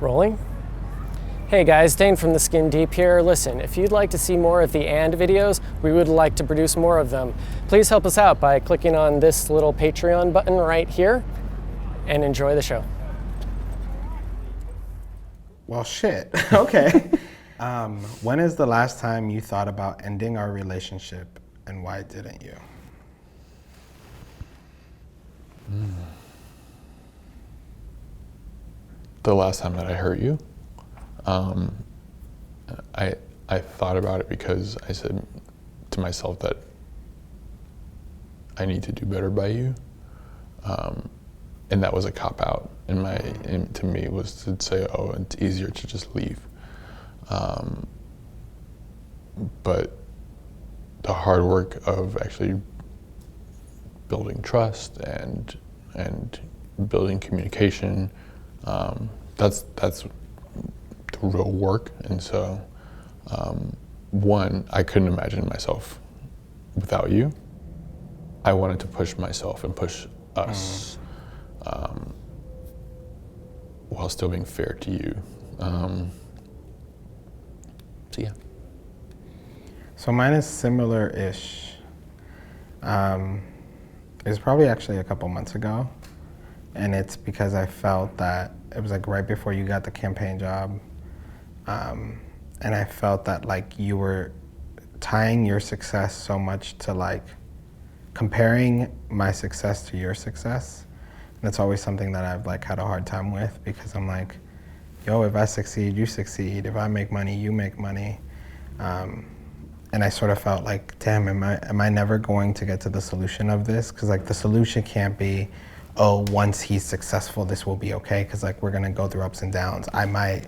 Rolling? Hey guys, Dane from the Skin Deep here. Listen, if you'd like to see more of the And videos, we would like to produce more of them. Please help us out by clicking on this little Patreon button right here and enjoy the show. Well, shit. Okay. When is the last time you thought about ending our relationship, and why didn't you? The last time that I hurt you, I thought about it because I said to myself that I need to do better by you, and that was a cop out. To me was to say, oh, it's easier to just leave. But the hard work of actually building trust and building communication, that's the real work. And so, one, I couldn't imagine myself without you. I wanted to push myself and push us, while still being fair to you. So yeah. So mine is similar-ish. It was probably actually a couple months ago, and it's because I felt that it was like right before you got the campaign job, and I felt that like you were tying your success so much to like comparing my success to your success. And it's always something that I've like had a hard time with, because I'm like, yo, if I succeed, you succeed. If I make money, you make money. And I sort of felt like, damn, am I never going to get to the solution of this? Because like the solution can't be, oh, once he's successful, this will be okay. Because like we're gonna go through ups and downs. I might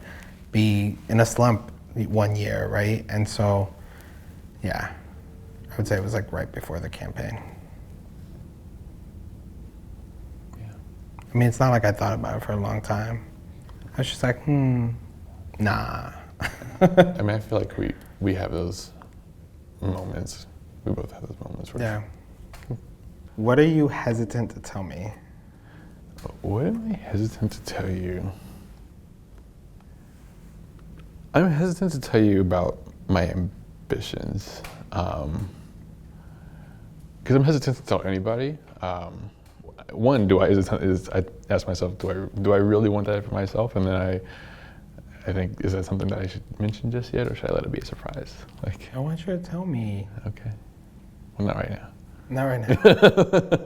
be in a slump one year, right? And so, yeah, I would say it was like right before the campaign. Yeah. I mean, it's not like I thought about it for a long time. I was just like, nah. I mean, I feel like we have those moments. We both have those moments. Yeah. What are you hesitant to tell me? What am I hesitant to tell you? I'm hesitant to tell you about my ambitions, because I'm hesitant to tell anybody. One, I ask myself, do I really want that for myself? And then I think, is that something that I should mention just yet, or should I let it be a surprise? Like, I want you to tell me. Okay. Well, not right now. Not right now.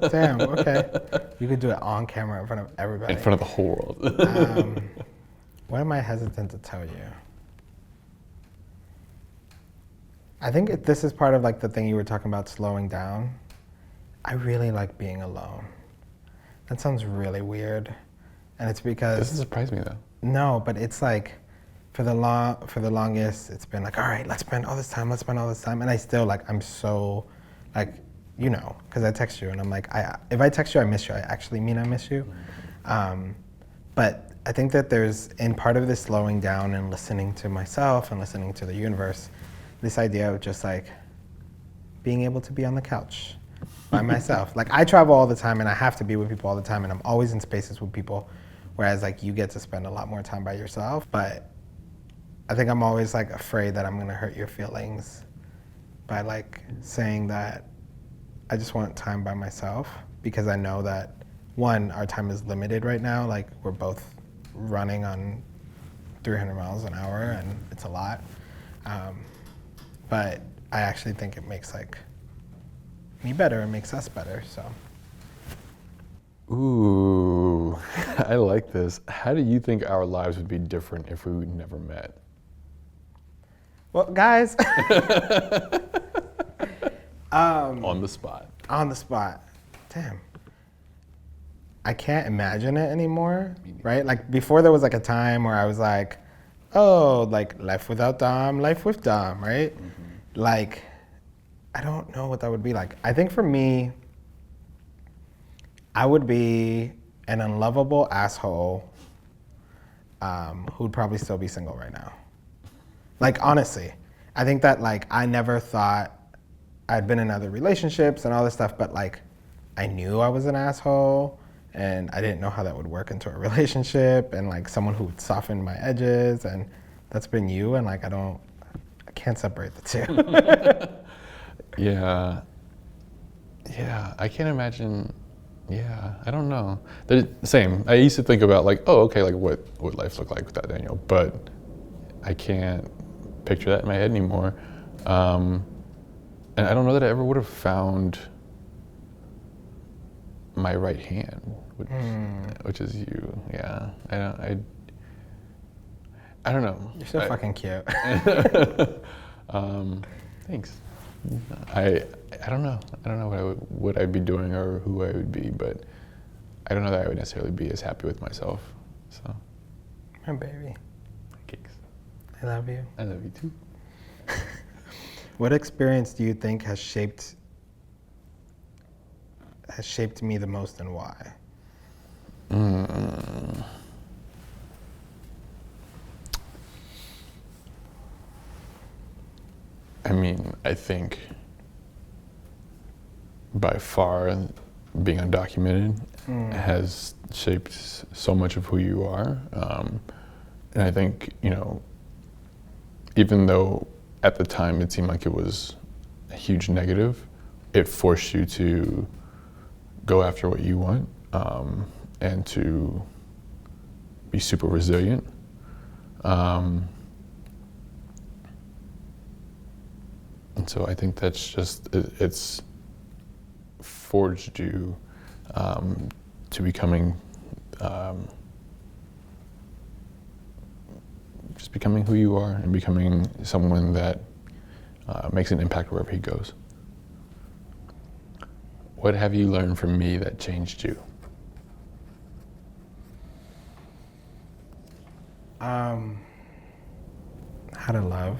Damn, okay. You could do it on camera in front of everybody. In front of the whole world. What am I hesitant to tell you? I think this is part of like the thing you were talking about, slowing down. I really like being alone. That sounds really weird. And it's because... Doesn't surprise me though. No, but it's like, for the longest, it's been like, all right, let's spend all this time. And I still like, I'm so like, you know, because I text you and I'm like, if I text you, I miss you. I actually mean I miss you. But I think that there's, in part of this slowing down and listening to myself and listening to the universe, this idea of just like being able to be on the couch by myself. Like I travel all the time and I have to be with people all the time, and I'm always in spaces with people, whereas like you get to spend a lot more time by yourself. But I think I'm always like afraid that I'm gonna hurt your feelings by like saying that I just want time by myself, because I know that, one, our time is limited right now. Like we're both running on 300 miles an hour and it's a lot. But I actually think it makes like me better and makes us better, so. Ooh, I like this. How do you think our lives would be different if we never met? Well, guys. On the spot. On the spot. Damn. I can't imagine it anymore, right? Like before there was like a time where I was like, oh, like life without Dom, life with Dom, right? Mm-hmm. Like, I don't know what that would be like. I think for me, I would be an unlovable asshole who'd probably still be single right now. Like, honestly, I think that like I never thought I'd been in other relationships and all this stuff, but like I knew I was an asshole and I didn't know how that would work into a relationship, and like someone who would soften my edges, and that's been you, and like I can't separate the two. Yeah, I can't imagine. Yeah, I don't know. Same. I used to think about like, oh, okay, like what would life look like without Daniel? But I can't picture that in my head anymore. And I don't know that I ever would have found my right hand, which is you. Yeah, I don't know. You're so fucking cute. Thanks. I don't know. I don't know what I'd be doing or who I would be, but I don't know that I would necessarily be as happy with myself. So. My baby. Thanks. I love you. I love you too. What experience do you think has shaped me the most, and why? I mean, I think by far being undocumented has shaped so much of who you are. And I think, even though at the time it seemed like it was a huge negative, it forced you to go after what you want, and to be super resilient. And so I think that's just, it's forged you to becoming, just becoming who you are and becoming someone that makes an impact wherever he goes. What have you learned from me that changed you? How to love.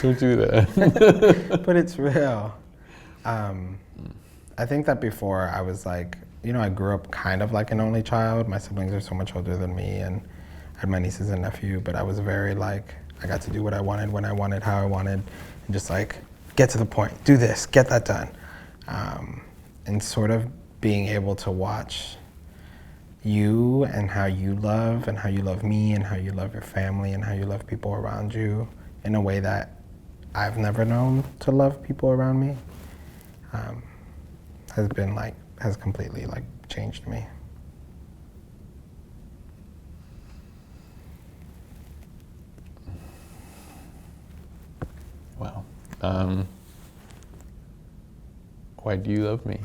Don't do that. But it's real. I think that before I was like, I grew up kind of like an only child. My siblings are so much older than me, and I had my nieces and nephew, but I was very like, I got to do what I wanted, when I wanted, how I wanted, and just like, get to the point, do this, get that done. And sort of being able to watch you and how you love me and how you love your family and how you love people around you in a way that I've never known to love people around me, has completely like changed me. Wow. Why do you love me?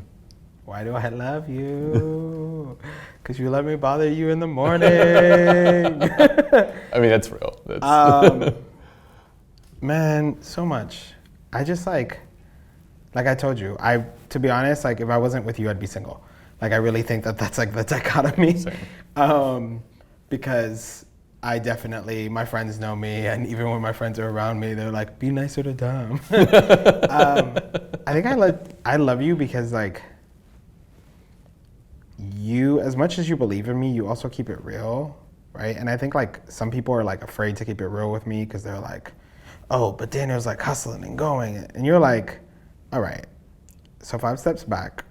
Why do I love you? Because you let me bother you in the morning. I mean, that's real. That's Man, so much. I just like I told you, to be honest, like if I wasn't with you, I'd be single. Like I really think that that's like the dichotomy. Same. Because I definitely, my friends know me, and even when my friends are around me, they're like, be nicer to Dom. I think I love you because like you, as much as you believe in me, you also keep it real, right? And I think like some people are like afraid to keep it real with me because they're like, oh, but Daniel's like hustling and going. And you're like, all right, so 5 steps back,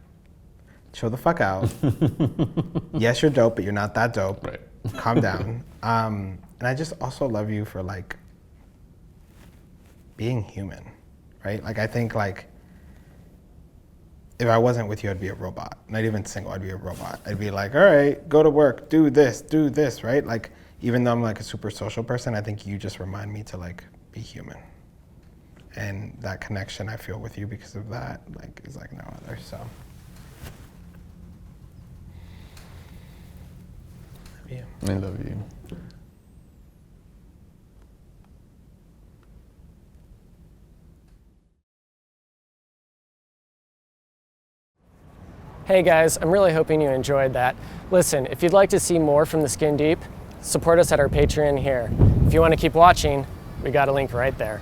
chill the fuck out. Yes, you're dope, but you're not that dope. Right. Calm down. And I just also love you for like being human, right? Like I think like if I wasn't with you, I'd be a robot. Not even single, I'd be a robot. I'd be like, all right, go to work, do this, right? Like even though I'm like a super social person, I think you just remind me to like be human. And that connection I feel with you because of that like is like no other, so. Love you. I love you. Hey guys, I'm really hoping you enjoyed that. Listen, if you'd like to see more from the Skin Deep, support us at our Patreon here. If you want to keep watching, we got a link right there.